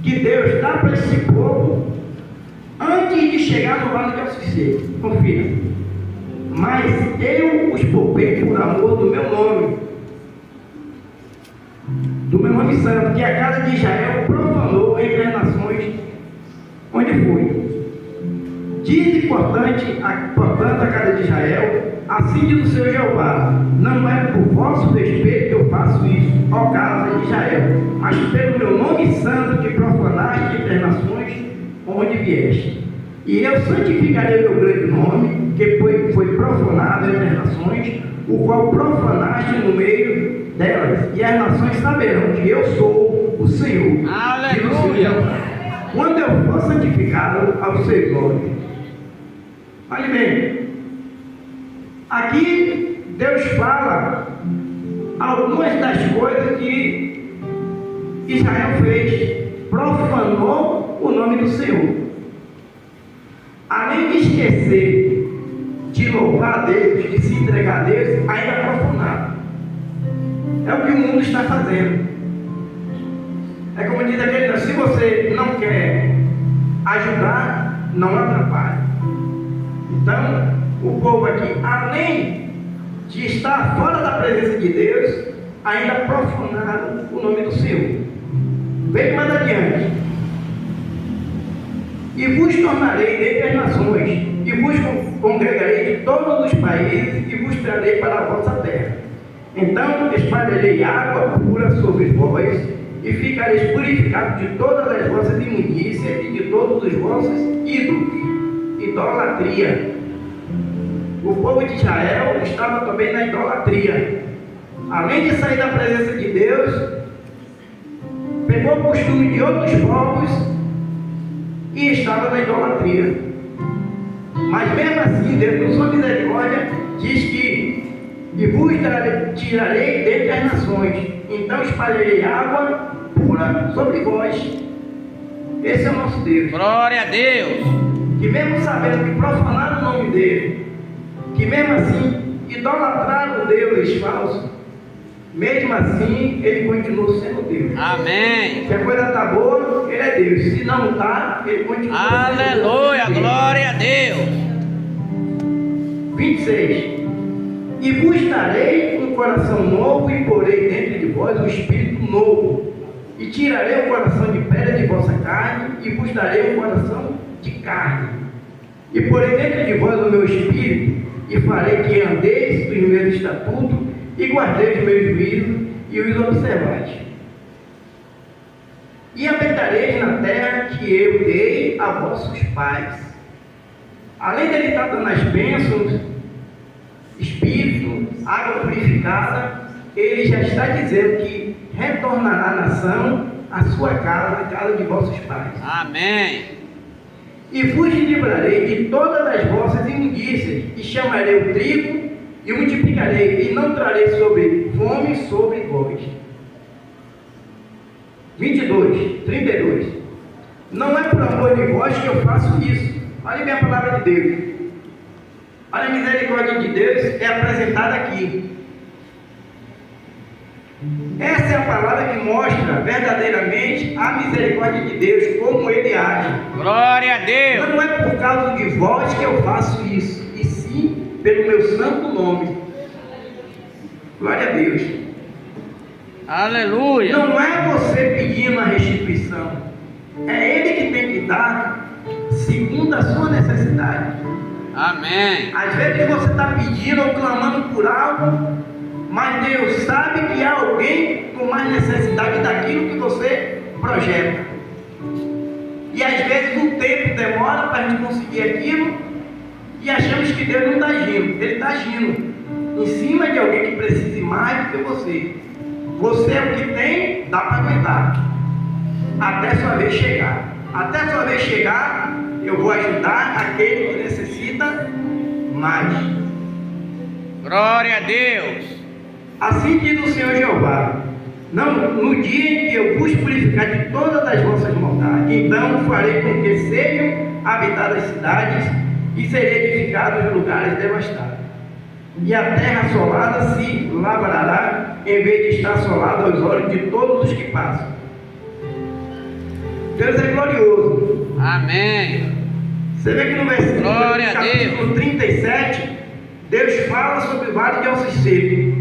que Deus dá para esse povo antes de chegar no vale de Alcicero. Confira. Mas eu os poupei por amor do meu nome santo, que a casa de Israel profanou entre as nações onde foi. Dize, portanto, a casa de Israel, assim diz o Senhor Jeová: não é por vosso respeito que eu faço isso, ó casa de Israel, mas pelo meu nome santo que profanaste entre as nações onde vieste. E eu santificarei o meu grande nome, que foi profanado entre as nações, o qual profanaste no meio delas, e as nações saberão que eu sou o Senhor. Aleluia. Quando eu for santificado aos seus olhos. Olha bem, aqui Deus fala algumas das coisas que Israel fez, profanou o nome do Senhor. Além de esquecer de louvar a Deus, de se entregar a Deus, ainda profanar. É o que o mundo está fazendo. É como diz aquele: se você não quer ajudar, não atrapalhe. Então, o povo aqui, além de estar fora da presença de Deus, ainda profanaram o nome do Senhor. Vem mais adiante. E vos tornarei dentre as nações, e vos congregarei de todos os países, e vos trarei para a vossa terra. Então espalharei água pura sobre vós, e ficareis purificados de todas as vossas imundícias e de todos os vossos ídolos. Idolatria. O povo de Israel estava também na idolatria. Além de sair da presença de Deus, pegou o costume de outros povos e estava na idolatria. Mas mesmo assim, Deus, por sua misericórdia, diz que: e vos tirarei dentre as nações, então espalharei água pura sobre vós. Esse é o nosso Deus. Glória a Deus. Que mesmo sabendo que profanaram o nome dele, que mesmo assim idolatraram deuses falsos, mesmo assim, Ele continua sendo Deus. Amém. Se a coisa está boa, Ele é Deus. Se não está, Ele continua sendo Deus. Aleluia. Glória a Deus. 26. E vos darei um coração novo e porei dentro de vós um espírito novo. E tirarei o coração de pedra de vossa carne e vos darei um coração de carne. E porei dentro de vós o meu espírito e farei que andeis dos meus estatutos e guardeis os meus juízos e os observais. E habitareis na terra que eu dei a vossos pais. Além dele estar dando as bênçãos, espírito, água purificada, ele já está dizendo que retornará a nação à sua casa, a casa de vossos pais. Amém. E vos livrarei de todas as vossas imundícias, e chamarei o trigo, e multiplicarei, e não trarei sobre fome sobre vós. 22, 32. Não é por amor de vós que eu faço isso. Olha bem a palavra de Deus. Olha a misericórdia de Deus é apresentada aqui. Essa é a palavra que mostra verdadeiramente a misericórdia de Deus, como Ele age. Glória a Deus. Não é por causa de vós que eu faço isso, e sim pelo meu santo nome. Glória a Deus. Aleluia. Não é você pedindo a restituição, é Ele que tem que dar segundo a sua necessidade. Amém. Às vezes você está pedindo ou clamando por algo, mas Deus sabe que há alguém com mais necessidade daquilo que você projeta. E às vezes o tempo demora para a gente conseguir aquilo e achamos que Deus não está agindo. Ele está agindo em cima de alguém que precise mais do que você. Você é o que tem, dá para aguentar até sua vez chegar. Até sua vez chegar, eu vou ajudar aquele que necessita mais. Glória a Deus. Assim diz o Senhor Jeová: não, no dia em que eu vos purificar de todas as vossas maldades, então farei com que sejam habitadas cidades e serei edificados lugares devastados. E a terra assolada se lavrará, em vez de estar assolada aos olhos de todos os que passam. Deus é glorioso. Amém. Você vê que no versículo Glória a capítulo 37, Deus fala sobre o vale de ossos secos,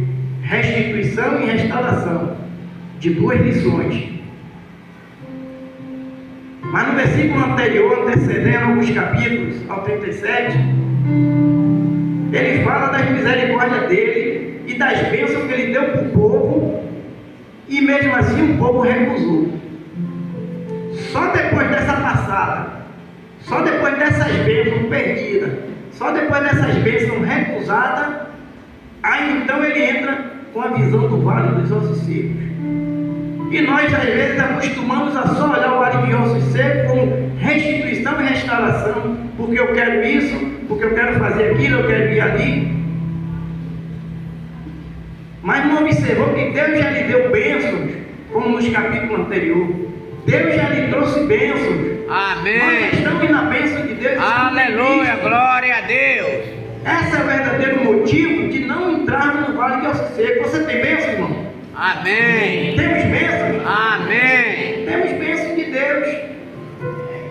restituição e restauração, de duas lições. Mas no versículo anterior, antecedendo alguns capítulos, ao 37, ele fala das misericórdias dele e das bênçãos que ele deu para o povo, e mesmo assim o povo recusou. Só depois dessa passada, só depois dessas bênçãos perdidas, só depois dessas bênçãos recusadas, aí então ele entra com a visão do vale dos ossos secos. E nós às vezes acostumamos a só olhar o vale de ossos secos como restituição e restauração, porque eu quero isso, porque eu quero fazer aquilo, eu quero ir ali. Mas não observou que Deus já lhe deu bênçãos, como nos capítulos anteriores. Deus já lhe trouxe bênçãos. Amém. Nós estamos na bênção de Deus. Aleluia. Glória a Deus. Esse é o verdadeiro motivo de não entrarmos no vale de ossos secos. Você tem bênção, irmão? Amém. Temos bênçãos? Amém. Temos bênção de Deus.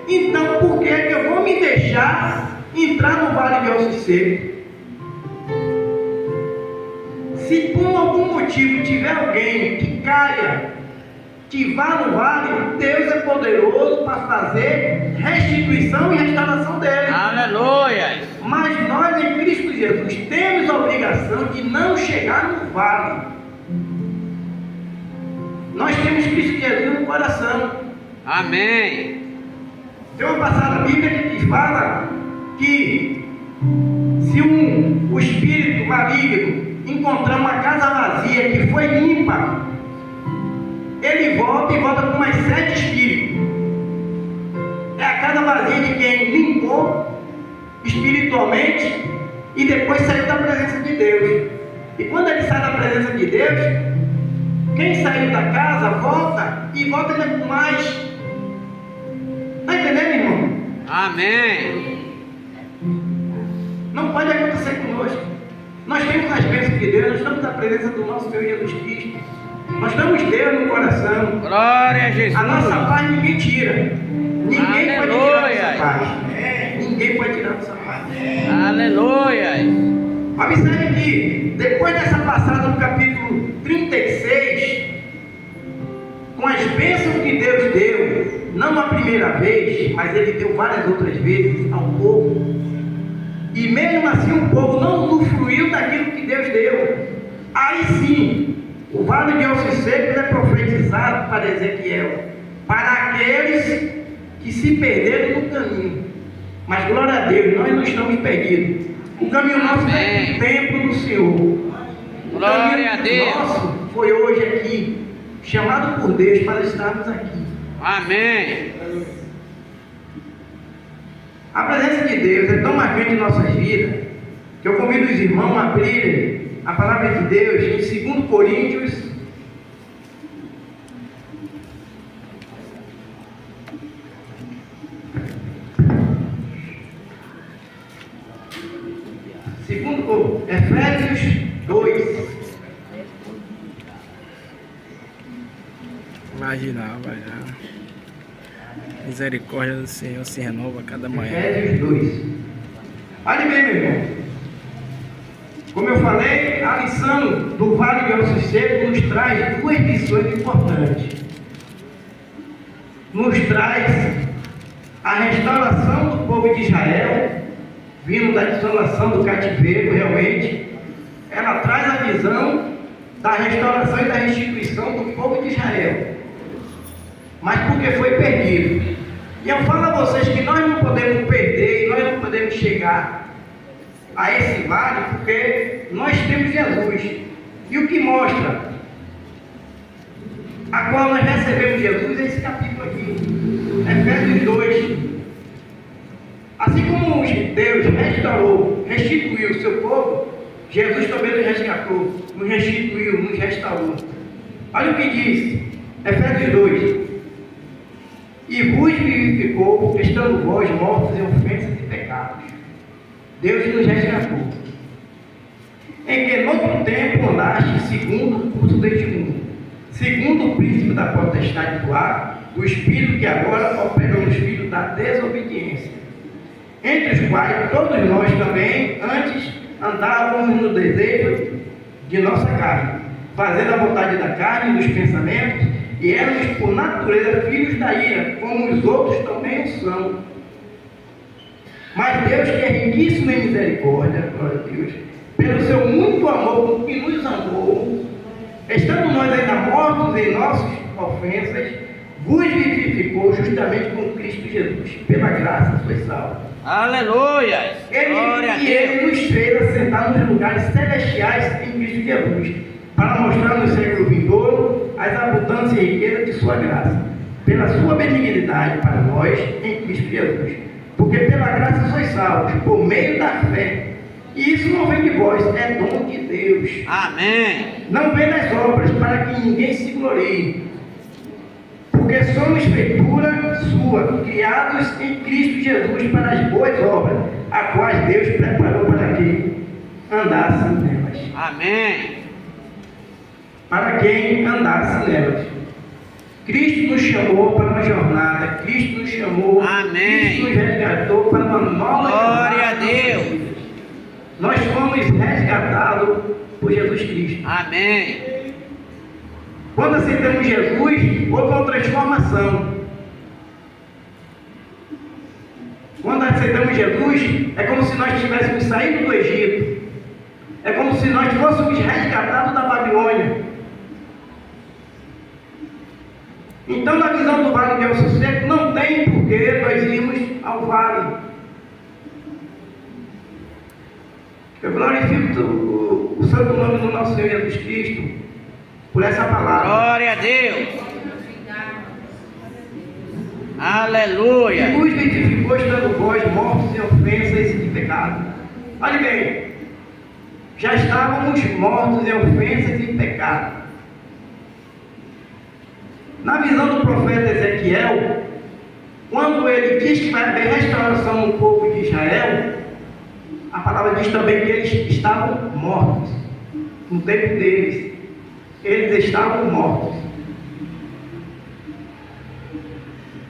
Então, por que é que eu vou me deixar entrar no vale de ossos secos? Se por algum motivo tiver alguém que caia, que vá no vale, Deus é poderoso para fazer restituição e restauração dele. Aleluia. Mas nós em Cristo Jesus temos a obrigação de não chegar no vale. Nós temos Cristo Jesus no coração. Amém. Tem uma passagem bíblica que fala que se o espírito maligno encontrar uma casa vazia que foi limpa, ele volta e volta com mais 7 espíritos. É a casa vazia de quem limpou espiritualmente e depois saiu da presença de Deus. E quando ele sai da presença de Deus, quem saiu da casa volta e volta ainda com mais. Está entendendo, irmão? Amém. Não pode acontecer conosco. Nós temos as bênçãos de Deus, nós estamos na presença do nosso Senhor Jesus Cristo. Nós temos Deus no coração. Glória a Jesus. A nossa paz ninguém tira. Ninguém pode tirar a nossa paz. Ninguém pode tirar a nossa paz. Aleluia. Observe que, depois dessa passada no capítulo 36, com as bênçãos que Deus deu, não a primeira vez, mas Ele deu várias outras vezes ao povo, e mesmo assim o povo não usufruiu daquilo que Deus deu. Aí sim, o vale de ossos secos é profetizado para Ezequiel, para aqueles que se perderam no caminho. Mas glória a Deus, nós não estamos perdidos. O caminho nosso é o templo do Senhor. Glória a Deus. O nosso foi hoje aqui, chamado por Deus para estarmos aqui. Amém. A presença de Deus é tão marcante em nossas vidas que eu convido os irmãos a abrirem a palavra de Deus em 2 Coríntios 2 Efésios 2. Imaginava já. Misericórdia do Senhor se renova a cada manhã. Efésios 2. Olha bem, meu irmão. Como eu falei, a lição do Vale de Ossos Secos nos traz duas lições importantes. Nos traz a restauração do povo de Israel, vindo da desolação do cativeiro, realmente. Ela traz a visão da restauração e da restituição do povo de Israel. Mas porque foi perdido. E eu falo a vocês que nós não podemos perder, nós não podemos chegar a esse vale, porque nós temos Jesus. E o que mostra a qual nós recebemos Jesus é esse capítulo aqui, Efésios 2. Assim como Deus restaurou, restituiu o seu povo, Jesus também nos resgatou, nos restituiu, nos restaurou. Olha o que diz, Efésios 2. E vos vivificou, estando vós mortos em ofensas e pecados. Deus nos resgatou. Em que noutro tempo andaste segundo o curso deste mundo, segundo o príncipe da potestade do ar, o espírito que agora opera nos filhos da desobediência, entre os quais todos nós também antes andávamos no desejo de nossa carne, fazendo a vontade da carne e dos pensamentos, e éramos por natureza filhos da ira, como os outros também o são. Mas Deus, que é riquíssimo em misericórdia, glória a Deus, pelo seu muito amor com que nos amou, estando nós ainda mortos em nossas ofensas, vos vivificou justamente com Cristo Jesus. Pela graça sois salvos. Aleluia. Glória a Deus. Ele nos fez assentar nos lugares celestiais em Cristo Jesus, para mostrar no século vindouro as abundâncias e riquezas de sua graça, pela sua benignidade para nós em Cristo Jesus. Porque pela graça sois salvos, por meio da fé. E isso não vem de vós, é dom de Deus. Amém. Não vem das obras, para que ninguém se glorie. Porque somos feitura sua, criados em Cristo Jesus para as boas obras, a quais Deus preparou para que andasse nelas. Amém. Para quem andasse nelas. Cristo nos chamou para uma jornada, Cristo nos chamou, Amém. Cristo nos resgatou para uma nova jornada. Glória a Deus. Nós fomos resgatados por Jesus Cristo. Amém. Quando aceitamos Jesus, houve uma transformação. Quando aceitamos Jesus, é como se nós estivéssemos saindo do Egito. É como se nós fôssemos resgatados da Babilônia. Então, na visão do Vale de Ossos Secos, não tem porquê nós irmos ao vale. Eu glorifico o santo nome do nosso Senhor Jesus Cristo por essa palavra. Glória a Deus. Aleluia. E vos vivificou estando vós mortos em ofensas e de pecado. Olhe bem, já estávamos mortos em ofensas e pecado. Na visão do profeta Ezequiel, quando ele diz que vai haver restauração no povo de Israel, a palavra diz também que eles estavam mortos. no tempo deles, eles estavam mortos.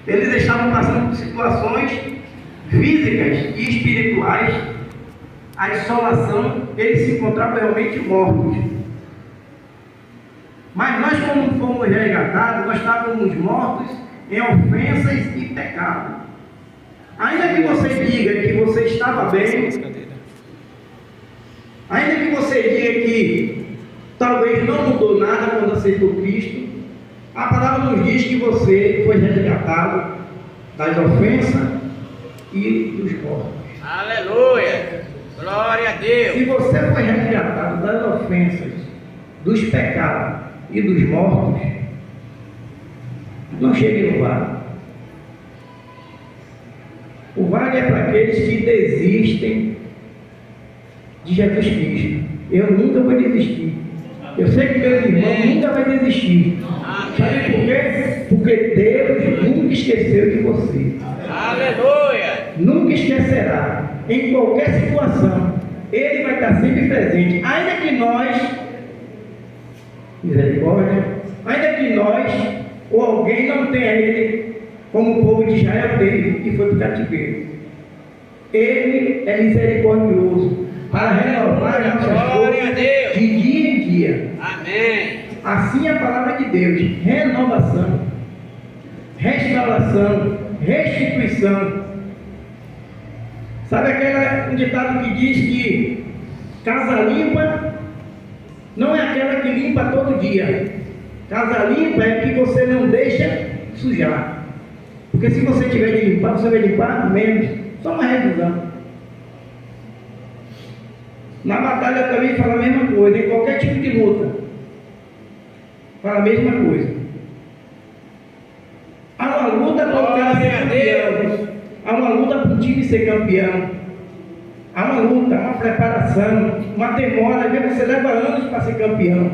Eles estavam passando por situações físicas e espirituais, a isolação, eles se encontravam realmente mortos. Mas nós, como fomos resgatados, nós estávamos mortos em ofensas e pecado. Ainda que você diga que você estava bem, ainda que você diga que talvez não mudou nada quando aceitou Cristo, a palavra nos diz que você foi resgatado das ofensas e dos mortos. Aleluia. Glória a Deus. Se você foi resgatado das ofensas, dos pecados e dos mortos, não chegue no vale. O vale é para aqueles que desistem de Jesus Cristo. Eu nunca vou desistir. Eu sei que meus irmãos nunca vai desistir. Sabe por quê? Porque Deus nunca esqueceu de você. Aleluia. Nunca esquecerá. Em qualquer situação, Ele vai estar sempre presente. Ainda que nós, misericórdia, ainda que nós ou alguém não tenha Ele, como o povo de Israel teve, e foi para o cativeiro. Ele é misericordioso para renovar as nossas forças de dia em dia. Amém. Assim é a palavra de Deus: renovação, restauração, restituição. Sabe um ditado que diz que casa limpa não é aquela que limpa todo dia. Casa limpa é que você não deixa sujar. Porque se você tiver de limpar, você vai limpar menos. Só uma revisão. Na batalha também fala a mesma coisa, em qualquer tipo de luta. Fala a mesma coisa. Há uma luta para o cara ser campeão. Há uma luta para o time ser campeão. Há uma luta, uma preparação, uma demora. Às vezes você leva anos para ser campeão.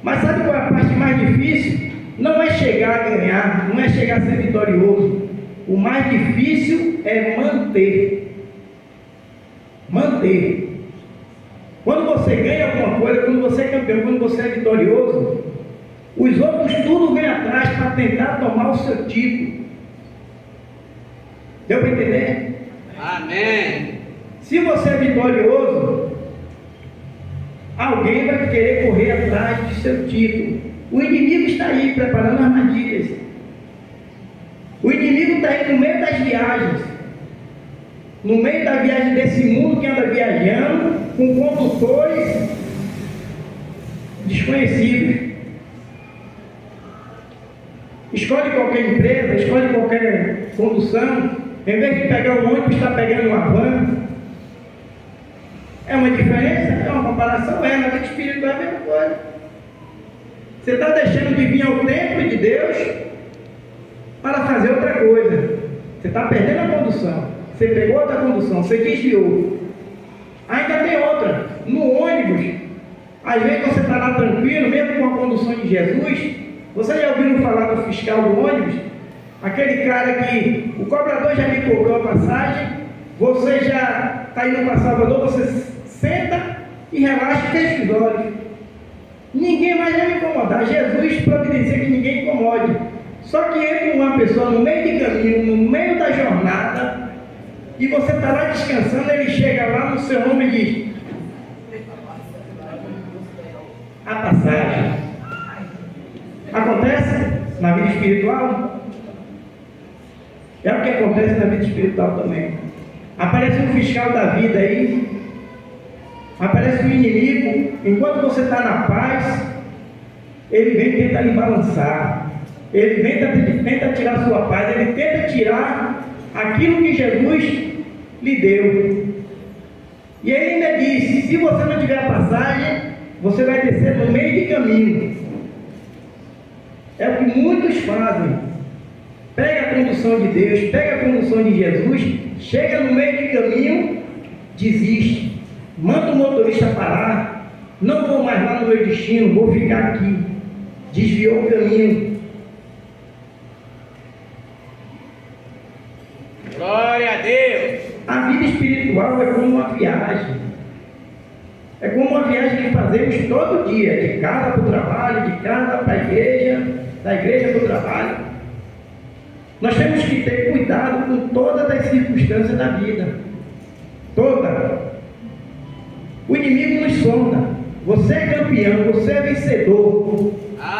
Mas sabe qual é a parte mais difícil? Não é chegar a ganhar, não é chegar a ser vitorioso. O mais difícil é manter. Manter. Quando você ganha alguma coisa, quando você é campeão, quando você é vitorioso, os outros tudo vêm atrás para tentar tomar o seu título. Deu para entender? Amém. Se você é vitorioso, alguém vai querer correr atrás do seu título. O inimigo está aí preparando armadilhas. O inimigo está aí no meio das viagens. No meio da viagem desse mundo que anda viajando com condutores desconhecidos. Escolhe qualquer empresa, escolhe qualquer condução. Em vez de pegar o ônibus, está pegando uma van. É uma diferença? É uma comparação? É, mas o espírito é a mesma coisa. Você está deixando de vir ao templo de Deus para fazer outra coisa. Você está perdendo a condução. Você pegou outra condução, você desviou. Ainda tem outra. No ônibus, às vezes você está lá tranquilo, mesmo com a condução de Jesus. Você já ouviu falar do fiscal do ônibus? Aquele cara que o cobrador já lhe cobrou a passagem, você já está indo para Salvador, você senta e relaxa e fecha os olhos. Ninguém mais vai me incomodar. Jesus providencia que ninguém incomode. Só que entra uma pessoa no meio de caminho, no meio da jornada, e você está lá descansando, ele chega lá no seu nome e diz: a passagem. Acontece na vida espiritual? É o que acontece na vida espiritual também. Aparece um fiscal da vida aí, aparece um inimigo, enquanto você está na paz, ele vem e tenta lhe balançar, ele vem tenta tirar sua paz, ele tenta tirar aquilo que Jesus lhe deu. E ele ainda disse: se você não tiver a passagem, você vai descer no meio de caminho. É o que muitos fazem. Pega a condução de Deus, pega a condução de Jesus, chega no meio de caminho, desiste, manda o motorista parar, não vou mais lá no meu destino, vou ficar aqui. Desviou o caminho. Glória a Deus. A vida espiritual é como uma viagem. É como uma viagem que fazemos todo dia, de casa para o trabalho, de casa para a igreja, da igreja para o trabalho. Nós temos que ter cuidado com todas as circunstâncias da vida. Toda. O inimigo nos sonda. Você é campeão, você é vencedor.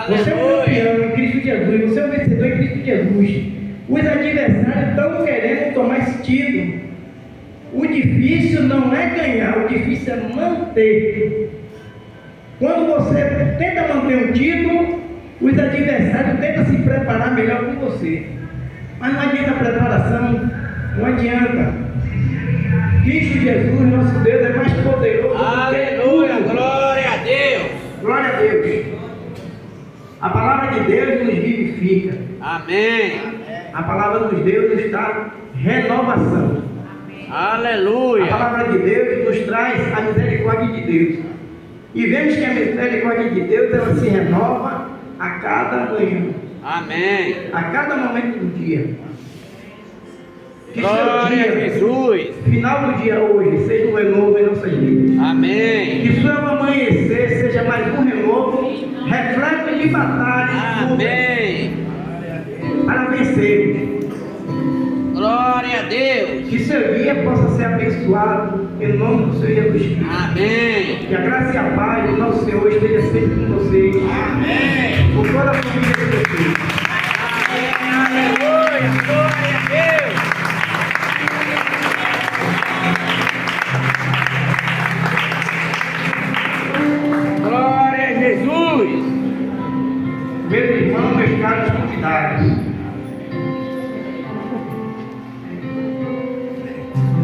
Você é um campeão em Cristo Jesus, você é um vencedor em Cristo Jesus. Os adversários estão querendo tomar esse título. O difícil não é ganhar, o difícil é manter. Quando você tenta manter um título, os adversários tentam se preparar melhor que você. Mas não adianta a preparação, não adianta. Cristo Jesus, nosso Deus, é mais poderoso. Aleluia, glória a Deus. Glória a Deus. A palavra de Deus nos vivifica. Amém. A palavra de Deus nos dá renovação. Aleluia. A palavra de Deus nos traz a misericórdia de Deus. E vemos que a misericórdia de Deus, ela se renova a cada manhã. Amém. A cada momento do dia. Que Glória seu a dia, Jesus. final do dia hoje, seja um renovo em nossas vidas. Amém. Que seu amanhecer seja mais um renovo, reflexo de batalha. Amém. Para vencermos. Glória a Deus. Que seu dia possa ser abençoado em nome do Senhor Jesus Cristo. Amém. Que a graça e a paz do nosso Senhor esteja sempre com vocês. Amém. Com toda a família de vocês. Aleluia. Glória a Deus. Glória a Jesus. Meus irmãos, meus caros convidados.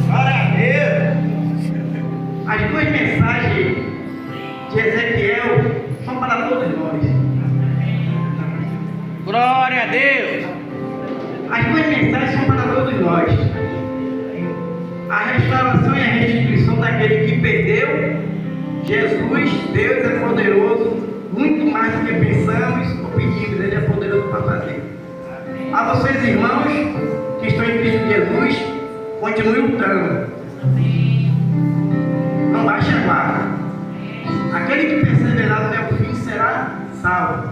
Glória a Deus. As duas mensagens de Ezequiel são para todos nós. Glória a Deus. As duas mensagens são para todos nós. A restauração e a restituição daquele que perdeu. Jesus, Deus é poderoso, muito mais do que pensamos ou pedimos, Ele é poderoso para fazer. A vocês, irmãos, que estão em Cristo Jesus, continue lutando. Não baixe a guarda. Aquele que perseverar até o fim será salvo.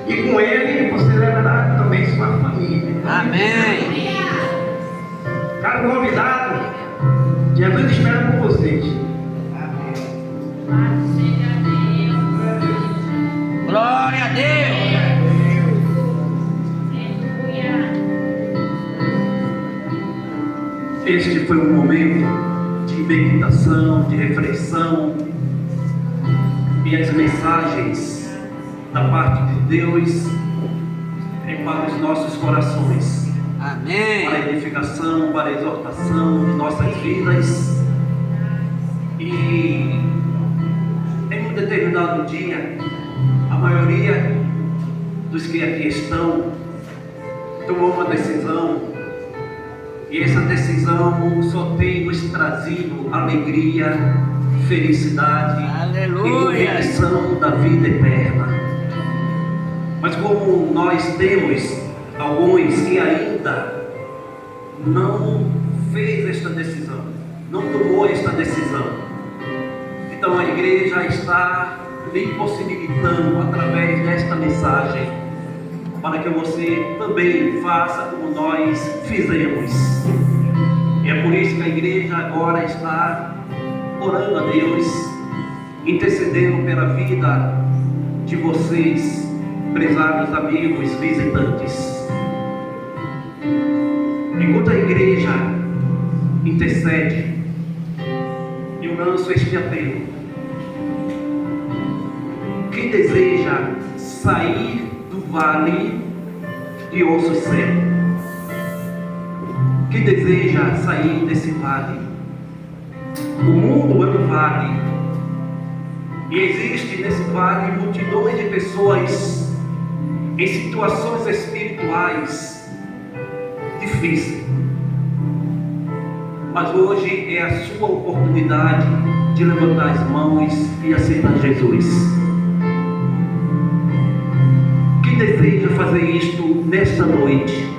E com ele você levará também sua família. Amém. Caro convidado, Jesus espera por vocês. Glória a Deus. Este foi um momento de meditação, de reflexão, e as mensagens da parte de Deus é para os nossos corações, para a Amém. edificação, para a exortação de nossas vidas. E em um determinado dia, a maioria dos que aqui estão tomou uma decisão, e essa decisão só tem nos trazido alegria, felicidade Aleluia. e convicção da vida eterna. Mas como nós temos alguns que ainda não fez esta decisão, não tomou esta decisão, então a igreja está lhe possibilitando através desta mensagem para que você também faça como nós fizemos. E é por isso que a igreja agora está orando a Deus, intercedendo pela vida de vocês, prezados amigos visitantes. Enquanto a igreja intercede, eu lanço este apelo: quem deseja sair do vale de ossos secos, que deseja sair desse vale. O mundo é um vale, e existe nesse vale multidões de pessoas em situações espirituais difíceis. Mas hoje é a sua oportunidade de levantar as mãos e aceitar Jesus. Quem deseja fazer isto nesta noite,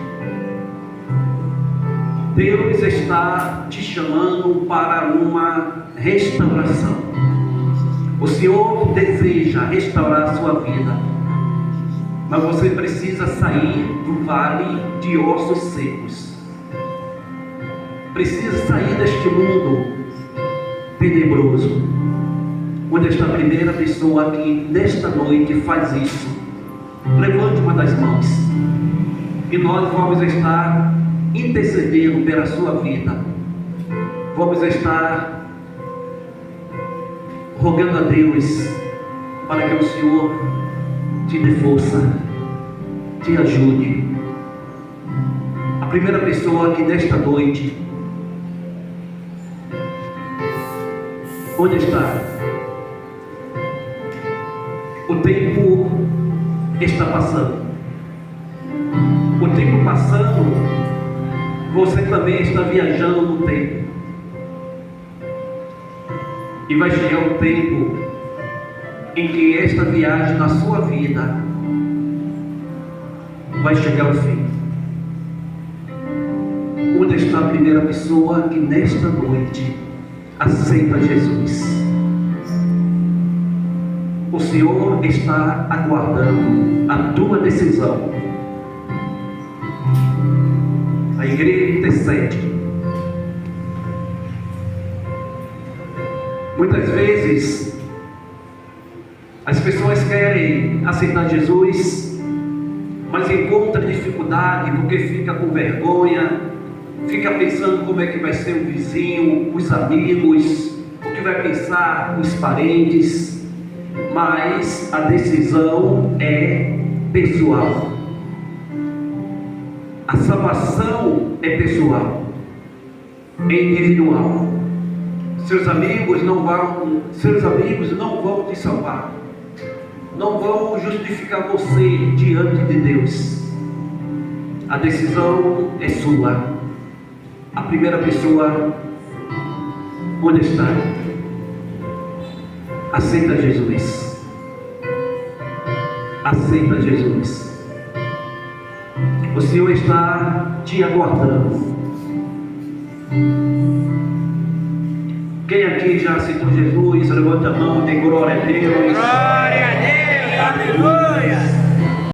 Deus está te chamando para uma restauração. O Senhor deseja restaurar a sua vida, mas você precisa sair do vale de ossos secos. Precisa sair deste mundo tenebroso, onde esta primeira pessoa que nesta noite faz isso, levante uma das mãos e nós vamos estar intercedendo pela sua vida. Vamos estar rogando a Deus para que o Senhor te dê força, te ajude. A primeira pessoa que nesta noite, onde está? O tempo está passando. O tempo passando, você também está viajando no tempo. E vai chegar um tempo em que esta viagem na sua vida vai chegar ao fim. Onde está a primeira pessoa que nesta noite aceita Jesus? O Senhor está aguardando a tua decisão. A igreja intercede. Muitas vezes as pessoas querem aceitar Jesus, mas encontram dificuldade porque fica com vergonha, fica pensando como é que vai ser o vizinho, os amigos, o que vai pensar os parentes. Mas a decisão é pessoal. A salvação é pessoal, é individual. Seus amigos não vão te salvar, não vão justificar você diante de Deus. A decisão é sua. A primeira pessoa, onde está? Aceita Jesus. Aceita Jesus. O Senhor está te aguardando. Quem aqui já aceitou Jesus? Levanta a mão, dê glória a Deus. Glória a Deus, aleluia.